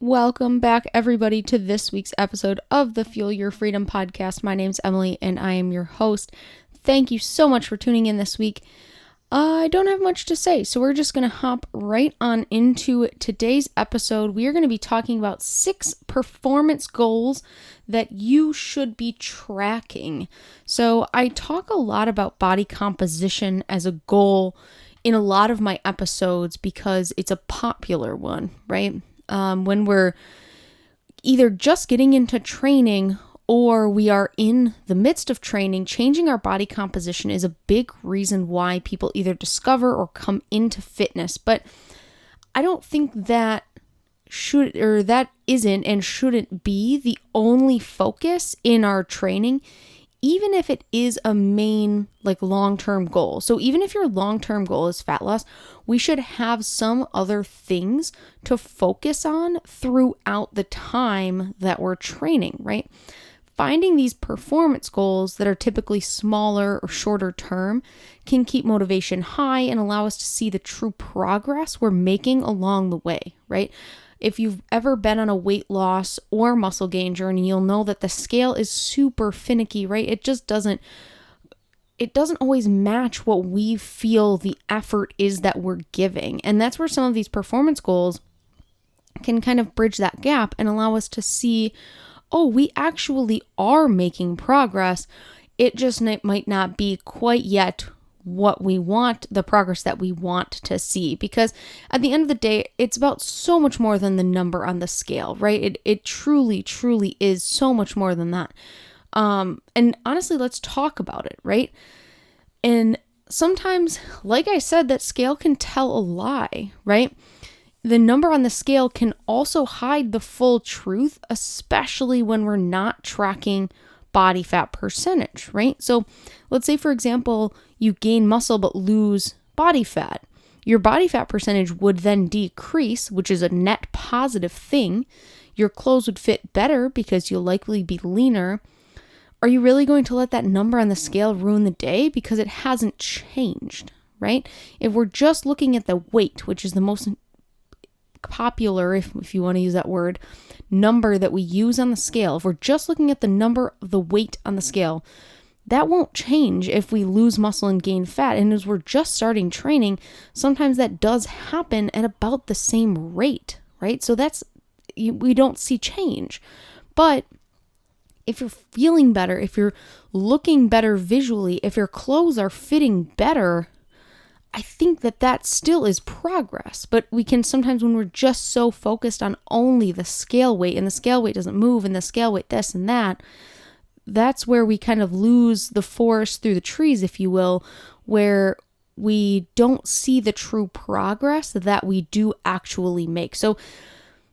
Welcome back, everybody, to this week's episode of the Fuel Your Freedom podcast. My name's Emily, and I am your host. Thank you so much for tuning in this week. I don't have much to say, so we're just going to hop right on into today's episode. We are going to be talking about 6 performance goals that you should be tracking. So I talk a lot about body composition as a goal in a lot of my episodes because it's a popular one, right? When we're either just getting into training or we are in the midst of training, changing our body composition is a big reason why people either discover or come into fitness. But I don't think that isn't and shouldn't be the only focus in our training, even if it is a main long-term goal. So even if your long-term goal is fat loss, we should have some other things to focus on throughout the time that we're training, right? Finding these performance goals that are typically smaller or shorter term can keep motivation high and allow us to see the true progress we're making along the way, right? If you've ever been on a weight loss or muscle gain journey, you'll know that the scale is super finicky, right? It doesn't always match what we feel the effort is that we're giving. And that's where some of these performance goals can kind of bridge that gap and allow us to see, oh, we actually are making progress. It just might not be quite yet what we want, the progress that we want to see. Because at the end of the day, it's about so much more than the number on the scale, right? It truly, truly is so much more than that. And honestly, let's talk about it, right? And sometimes, like I said, that scale can tell a lie, right? The number on the scale can also hide the full truth, especially when we're not tracking body fat percentage, right? So let's say, for example, you gain muscle but lose body fat. Your body fat percentage would then decrease, which is a net positive thing. Your clothes would fit better because you'll likely be leaner. Are you really going to let that number on the scale ruin the day? Because it hasn't changed, right? If we're just looking at the weight, which is the most popular, if you want to use that word, number that we use on the scale, if we're just looking at the number of the weight on the scale, that won't change if we lose muscle and gain fat. And as we're just starting training, sometimes that does happen at about the same rate, right? So we don't see change. But if you're feeling better, if you're looking better visually, if your clothes are fitting better, I think that still is progress. But we can sometimes, when we're just so focused on only the scale weight and the scale weight doesn't move and the scale weight this and that, that's where we kind of lose the forest through the trees, if you will, where we don't see the true progress that we do actually make. So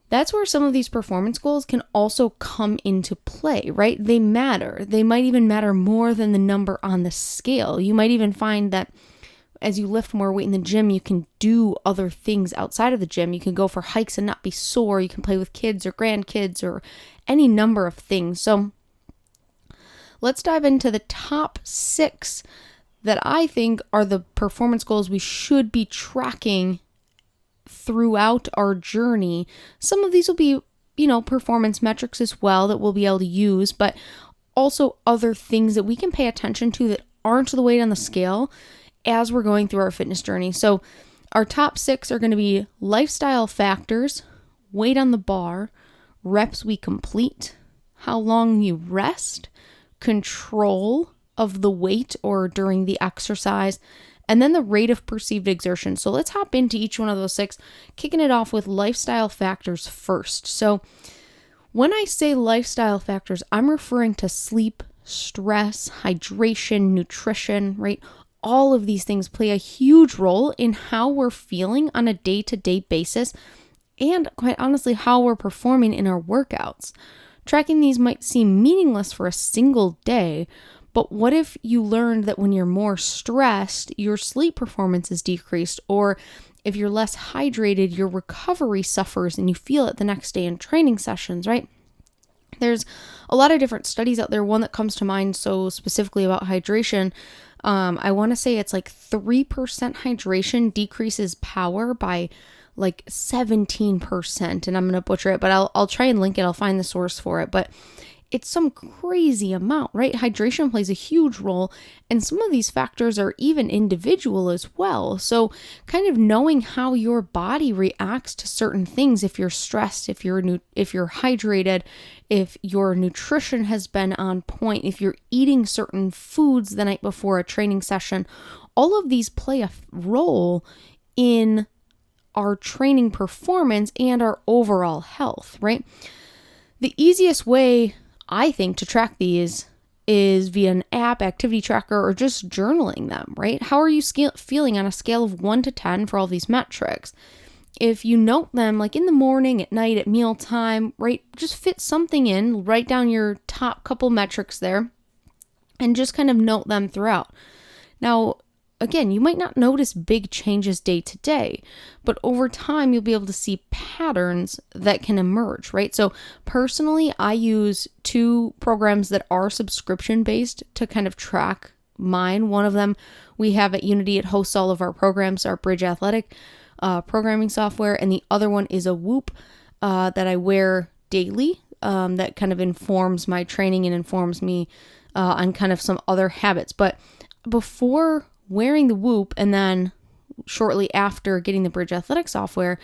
that's where some of these performance goals can also come into play, right? They matter. They might even matter more than the number on the scale. You might even find that as you lift more weight in the gym, you can do other things outside of the gym. You can go for hikes and not be sore. You can play with kids or grandkids or any number of things. So let's dive into the top 6 that I think are the performance goals we should be tracking throughout our journey. Some of these will be, performance metrics as well that we'll be able to use, but also other things that we can pay attention to that aren't the weight on the scale as we're going through our fitness journey. So our top 6 are going to be lifestyle factors, weight on the bar, reps we complete, how long you rest, control of the weight or during the exercise, and then the rate of perceived exertion. So let's hop into each one of those 6, kicking it off with lifestyle factors first. So when I say lifestyle factors, I'm referring to sleep, stress, hydration, nutrition, right? All of these things play a huge role in how we're feeling on a day-to-day basis and, quite honestly, how we're performing in our workouts. Tracking these might seem meaningless for a single day, but what if you learned that when you're more stressed, your sleep performance is decreased, or if you're less hydrated, your recovery suffers and you feel it the next day in training sessions, right? There's a lot of different studies out there. One that comes to mind so specifically about hydration, I want to say it's 3% hydration decreases power by like 17%, and I'm going to butcher it, but I'll try and link it. I'll find the source for it, but it's some crazy amount, right? Hydration plays a huge role, and some of these factors are even individual as well. So kind of knowing how your body reacts to certain things, if you're stressed, if you're hydrated, if your nutrition has been on point, if you're eating certain foods the night before a training session, all of these play a role in our training performance and our overall health, right? The easiest way, I think, to track these is via an app, activity tracker, or just journaling them, right? How are you feeling on a scale of 1 to 10 for all these metrics? If you note them like in the morning, at night, at mealtime, right? Just fit something in, write down your top couple metrics there, and just kind of note them throughout. Now, again, you might not notice big changes day to day, but over time, you'll be able to see patterns that can emerge, right? So personally, I use 2 programs that are subscription-based to kind of track mine. One of them we have at Unity. It hosts all of our programs, our Bridge Athletic programming software, and the other one is a Whoop that I wear daily that kind of informs my training and informs me on kind of some other habits. But before wearing the Whoop and then shortly after getting the Bridge Athletic software,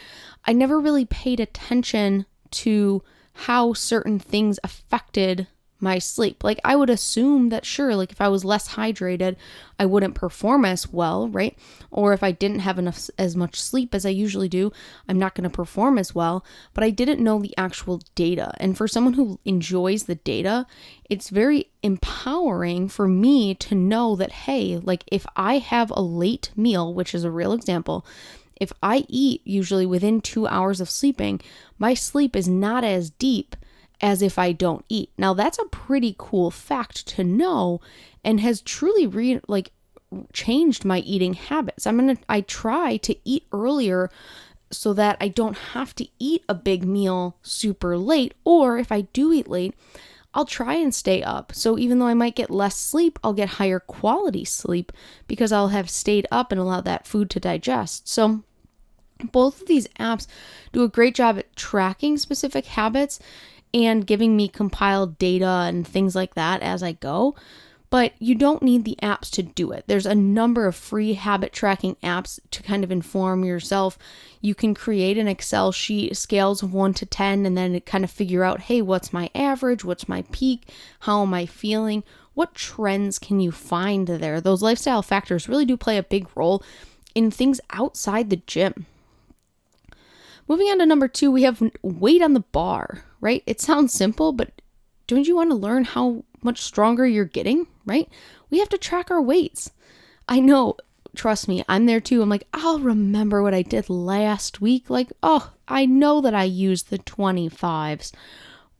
I never really paid attention to how certain things affected my sleep. Like I would assume that sure, like if I was less hydrated, I wouldn't perform as well, right? Or if I didn't have as much sleep as I usually do, I'm not going to perform as well. But I didn't know the actual data. And for someone who enjoys the data, it's very empowering for me to know that, hey, like if I have a late meal, which is a real example, if I eat usually within 2 hours of sleeping, my sleep is not as deep as if I don't eat. Now that's a pretty cool fact to know and has truly changed my eating habits. I try to eat earlier so that I don't have to eat a big meal super late, or if I do eat late, I'll try and stay up. So even though I might get less sleep, I'll get higher quality sleep because I'll have stayed up and allowed that food to digest. So both of these apps do a great job at tracking specific habits and giving me compiled data and things like that as I go. But you don't need the apps to do it. There's a number of free habit tracking apps to kind of inform yourself. You can create an Excel sheet, scales of 1 to 10, and then kind of figure out, hey, what's my average? What's my peak? How am I feeling? What trends can you find there? Those lifestyle factors really do play a big role in things outside the gym. Moving on to number 2, we have weight on the bar, right? It sounds simple, but don't you want to learn how much stronger you're getting, right? We have to track our weights. I know, trust me, I'm there too. I'm like, I'll remember what I did last week. Like, oh, I know that I used the 25s.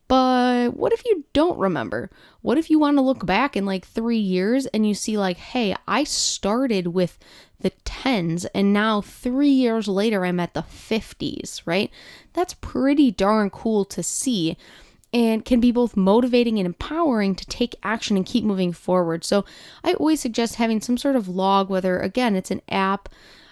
But what if you don't remember? What if you want to look back in like 3 years and you see like, hey, I started with the 10s and now 3 years later I'm at the 50s, right? That's pretty darn cool to see and can be both motivating and empowering to take action and keep moving forward. So I always suggest having some sort of log, whether again, it's an app.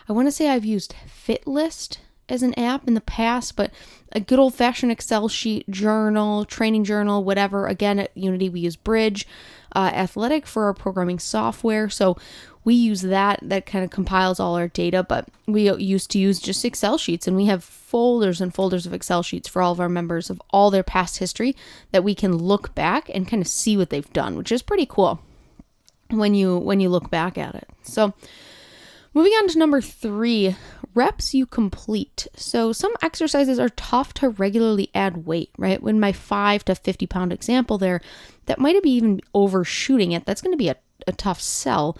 I want to say I've used FitList as an app in the past, but a good old-fashioned Excel sheet, journal, training journal, whatever. Again, at Unity, we use Bridge Athletic for our programming software. So we use that kind of compiles all our data, but we used to use just Excel sheets, and we have folders and folders of Excel sheets for all of our members of all their past history that we can look back and kind of see what they've done, which is pretty cool when you look back at it. So moving on to number 3, reps you complete. So some exercises are tough to regularly add weight, right? When my 5 to 50 pound example there, that might be even overshooting it. That's going to be a tough sell.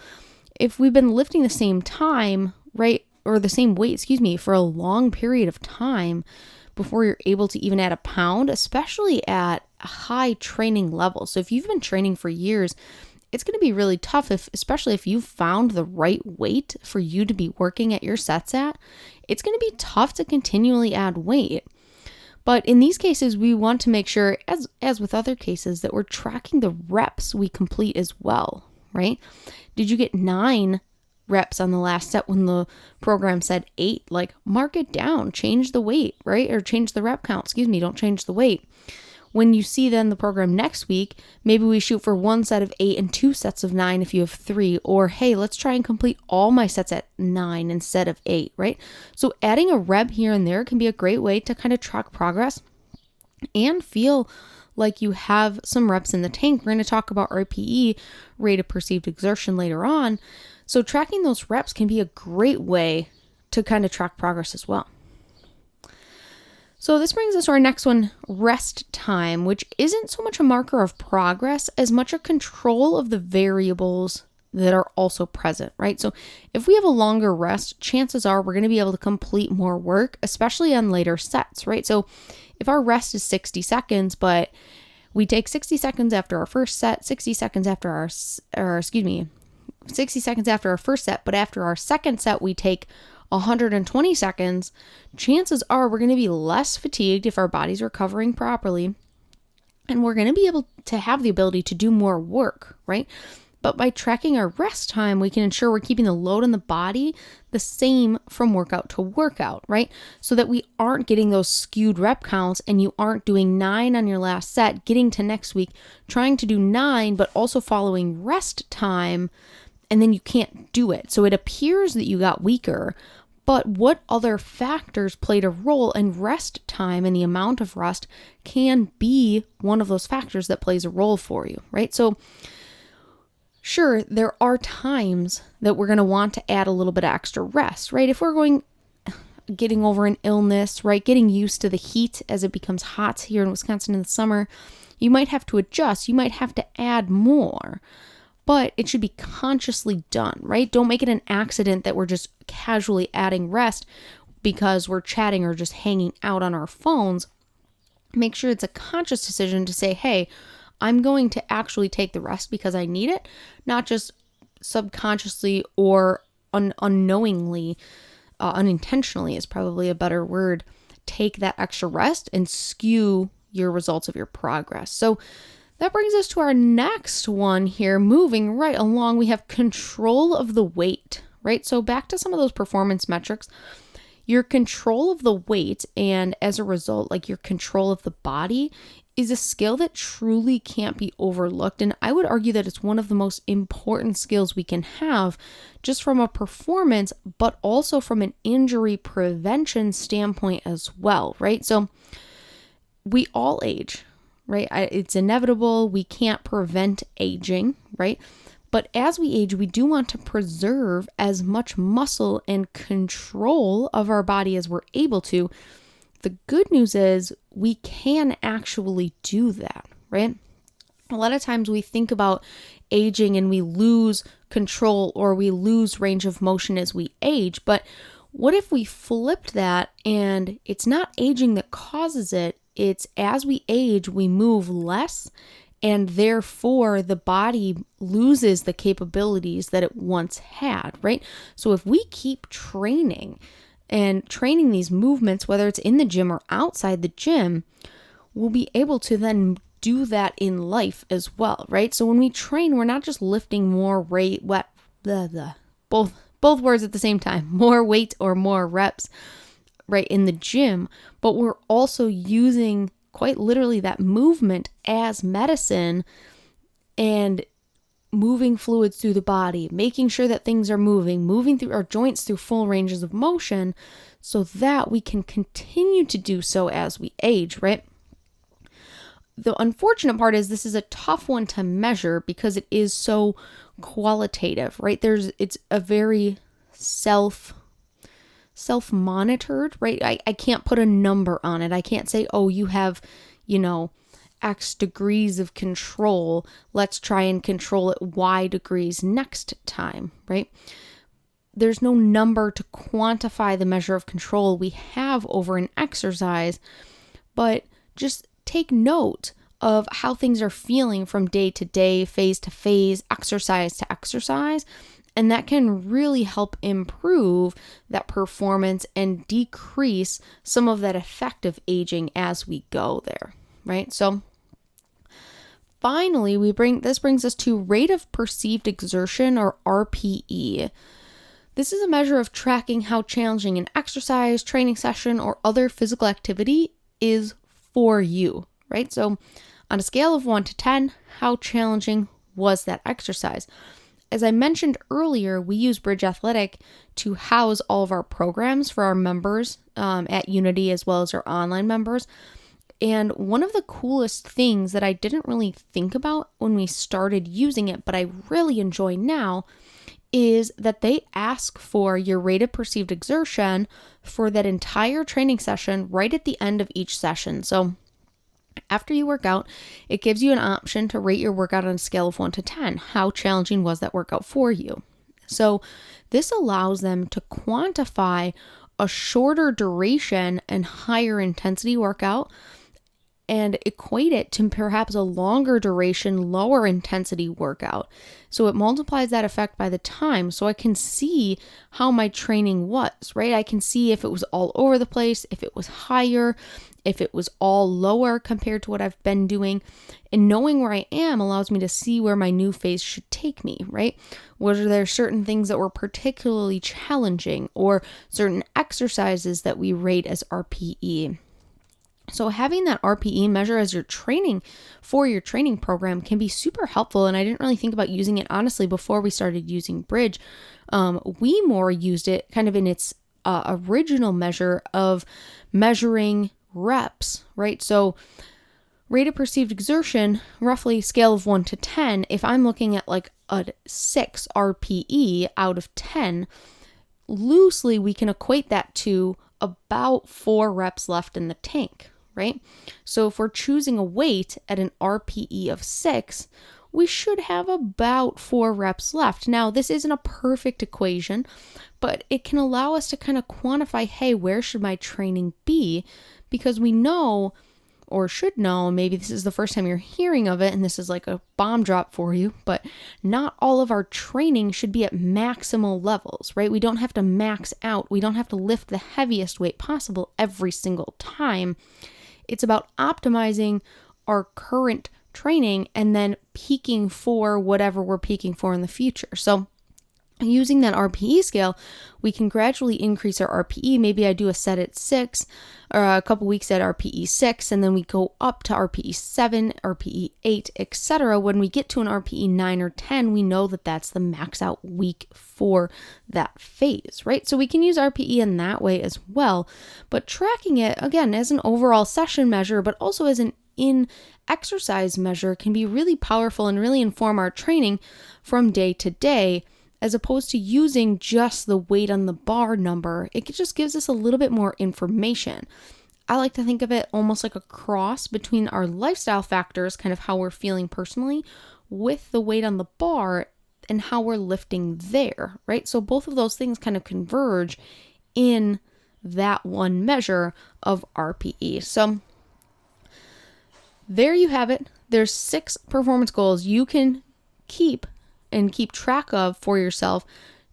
If we've been lifting the same time, right, or the same weight, for a long period of time before you're able to even add a pound, especially at a high training level. So if you've been training for years, it's going to be really tough, especially if you've found the right weight for you to be working at your sets at. It's going to be tough to continually add weight. But in these cases, we want to make sure, as with other cases, that we're tracking the reps we complete as well, right? Did you get 9 reps on the last set when the program said 8, like mark it down, change the weight, right? Or change the rep count, don't change the weight. When you see then the program next week, maybe we shoot for 1 set of 8 and 2 sets of 9 if you have 3, or hey, let's try and complete all my sets at 9 instead of 8, right? So adding a rep here and there can be a great way to kind of track progress and feel like you have some reps in the tank. We're going to talk about RPE, rate of perceived exertion, later on. So tracking those reps can be a great way to kind of track progress as well. So this brings us to our next one, rest time, which isn't so much a marker of progress as much a control of the variables that are also present, right? So if we have a longer rest, chances are we're going to be able to complete more work, especially on later sets, right? So if our rest is 60 seconds, but we take 60 seconds after our first set, 60 seconds after our 60 seconds after our first set, but after our second set, we take 120 seconds, chances are we're going to be less fatigued if our body's recovering properly, and we're going to be able to have the ability to do more work, right? But by tracking our rest time, we can ensure we're keeping the load on the body the same from workout to workout, right? So that we aren't getting those skewed rep counts and you aren't doing 9 on your last set, getting to next week, trying to do 9, but also following rest time, and then you can't do it. So it appears that you got weaker, but what other factors played a role? And rest time and the amount of rest can be one of those factors that plays a role for you, right? So sure, there are times that we're going to want to add a little bit of extra rest, right? If we're getting over an illness, right? Getting used to the heat as it becomes hot here in Wisconsin in the summer, you might have to adjust. You might have to add more. But it should be consciously done, right? Don't make it an accident that we're just casually adding rest because we're chatting or just hanging out on our phones. Make sure it's a conscious decision to say, hey, I'm going to actually take the rest because I need it, not just subconsciously or unknowingly, unintentionally is probably a better word, take that extra rest and skew your results of your progress. So that brings us to our next one here, moving right along. We have control of the weight, right? So back to some of those performance metrics, your control of the weight and as a result, like your control of the body is a skill that truly can't be overlooked. And I would argue that it's one of the most important skills we can have just from a performance, but also from an injury prevention standpoint as well, right? So we all age, right? It's inevitable. We can't prevent aging, right? But as we age, we do want to preserve as much muscle and control of our body as we're able to. The good news is we can actually do that, right? A lot of times we think about aging and we lose control or we lose range of motion as we age. But what if we flipped that and it's not aging that causes it? It's as we age, we move less, and therefore the body loses the capabilities that it once had, right? So if we keep training these movements, whether it's in the gym or outside the gym, we'll be able to then do that in life as well, right? So when we train, we're not just lifting more weight, both words at the same time, more weight or more reps, right, in the gym, but we're also using quite literally that movement as medicine and moving fluids through the body, making sure that things are moving through our joints through full ranges of motion so that we can continue to do so as we age, right? The unfortunate part is this is a tough one to measure because it is so qualitative, right? It's a very self-monitored, right? I can't put a number on it. I can't say, oh, you have, X degrees of control. Let's try and control it Y degrees next time, right? There's no number to quantify the measure of control we have over an exercise, but just take note of how things are feeling from day to day, phase to phase, exercise to exercise. And that can really help improve that performance and decrease some of that effect of aging as we go there, right? So finally, this brings us to rate of perceived exertion, or RPE. This is a measure of tracking how challenging an exercise, training session, or other physical activity is for you, right? So on a scale of 1 to 10, how challenging was that exercise? As I mentioned earlier, we use Bridge Athletic to house all of our programs for our members at Unity as well as our online members. And one of the coolest things that I didn't really think about when we started using it, but I really enjoy now, is that they ask for your rate of perceived exertion for that entire training session right at the end of each session. So after you work out, it gives you an option to rate your workout on a scale of 1 to 10. How challenging was that workout for you? So this allows them to quantify a shorter duration and higher intensity workout and equate it to perhaps a longer duration, lower intensity workout. So it multiplies that effect by the time, so I can see how my training was, right? I can see if it was all over the place, if it was higher, if it was all lower compared to what I've been doing. And knowing where I am allows me to see where my new phase should take me, right? Were there certain things that were particularly challenging or certain exercises that we rate as RPE? So having that RPE measure as your training for your training program can be super helpful. And I didn't really think about using it, honestly, before we started using Bridge. We more used it kind of in its original measure of measuring reps, right? So rate of perceived exertion, roughly scale of 1 to 10. If I'm looking at like a 6 RPE out of 10, loosely we can equate that to about 4 reps left in the tank, right? So if we're choosing a weight at an RPE of 6, we should have about 4 reps left. Now, this isn't a perfect equation, but it can allow us to kind of quantify, hey, where should my training be? Because we know, or should know, maybe this is the first time you're hearing of it and this is like a bomb drop for you, but not all of our training should be at maximal levels, right? We don't have to max out. We don't have to lift the heaviest weight possible every single time. It's about optimizing our current training and then peaking for whatever we're peaking for in the future. So using that RPE scale, we can gradually increase our RPE. Maybe I do a set at 6 or a couple weeks at RPE 6, and then we go up to RPE 7, RPE 8, etc. When we get to an RPE 9 or 10, we know that that's the max out week for that phase, right? So we can use RPE in that way as well, but tracking it, again, as an overall session measure, but also as an in-exercise measure can be really powerful and really inform our training from day to day, as opposed to using just the weight on the bar number. It just gives us a little bit more information. I like to think of it almost like a cross between our lifestyle factors, kind of how we're feeling personally, with the weight on the bar and how we're lifting there, right? So both of those things kind of converge in that one measure of RPE. So there you have it. There's 6 performance goals you can keep track of for yourself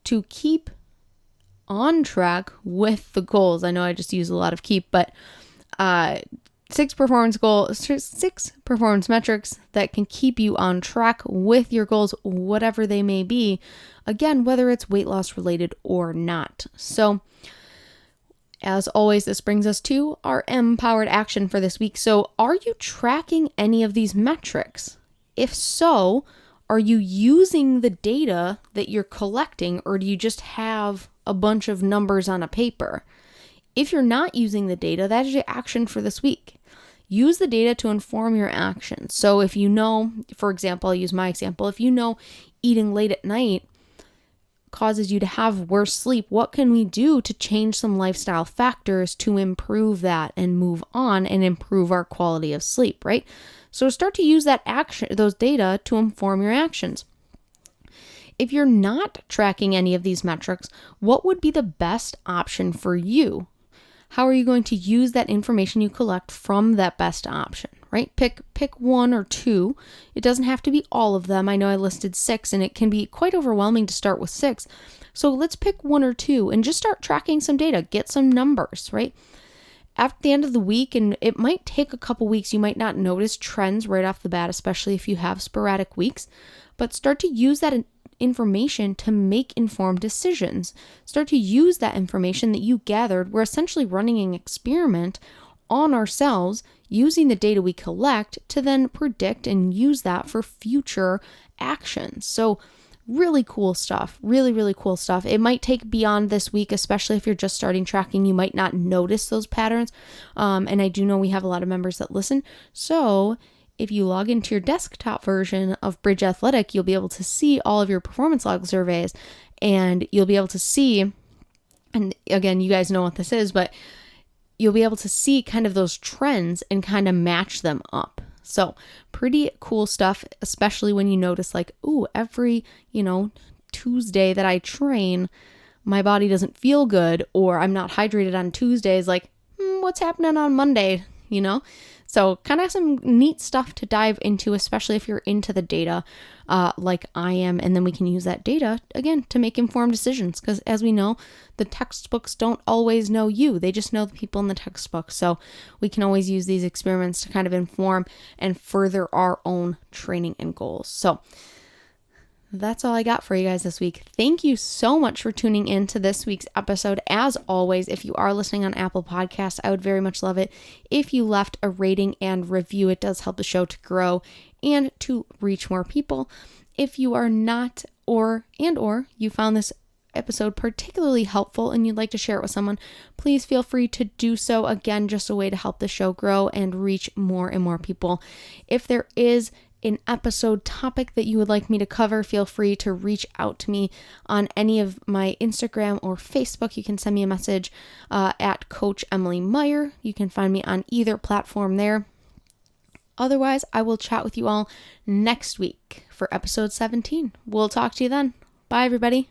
to keep on track with the goals. I know I just use a lot of keep, but 6 performance metrics that can keep you on track with your goals, whatever they may be. Again, whether it's weight loss related or not. So as always, this brings us to our empowered action for this week. So are you tracking any of these metrics? If so, are you using the data that you're collecting, or do you just have a bunch of numbers on a paper? If you're not using the data, that is your action for this week. Use the data to inform your actions. So if you know, for example, I'll use my example, if you know eating late at night causes you to have worse sleep, what can we do to change some lifestyle factors to improve that and move on and improve our quality of sleep, right? So start to use that action, those data to inform your actions. If you're not tracking any of these metrics, what would be the best option for you? How are you going to use that information you collect from that best option, right? Pick 1 or 2. It doesn't have to be all of them. I know I listed 6 and it can be quite overwhelming to start with 6. So let's pick 1 or 2 and just start tracking some data, get some numbers, right? At the end of the week, and it might take a couple weeks, you might not notice trends right off the bat, especially if you have sporadic weeks, but start to use that information to make informed decisions. Start to use that information that you gathered. We're essentially running an experiment on ourselves using the data we collect to then predict and use that for future actions. So really cool stuff. Really, really cool stuff. It might take beyond this week, especially if you're just starting tracking. You might not notice those patterns. And I do know we have a lot of members that listen. So if you log into your desktop version of Bridge Athletic, you'll be able to see all of your performance log surveys, and you'll be able to see, and again, you guys know what this is, but you'll be able to see kind of those trends and kind of match them up. So pretty cool stuff, especially when you notice like, ooh, every, Tuesday that I train, my body doesn't feel good, or I'm not hydrated on Tuesdays. Like, what's happening on Monday, So kind of some neat stuff to dive into, especially if you're into the data like I am. And then we can use that data, again, to make informed decisions. Because as we know, the textbooks don't always know you. They just know the people in the textbook. So we can always use these experiments to kind of inform and further our own training and goals. So that's all I got for you guys this week. Thank you so much for tuning in to this week's episode. As always, if you are listening on Apple Podcasts, I would very much love it if you left a rating and review. It does help the show to grow and to reach more people. If you are not or you found this episode particularly helpful and you'd like to share it with someone, please feel free to do so. Again, just a way to help the show grow and reach more and more people. If there is an episode topic that you would like me to cover, feel free to reach out to me on any of my Instagram or Facebook. You can send me a message at Coach Emily Meyer. You can find me on either platform there. Otherwise, I will chat with you all next week for episode 17. We'll talk to you then. Bye, everybody.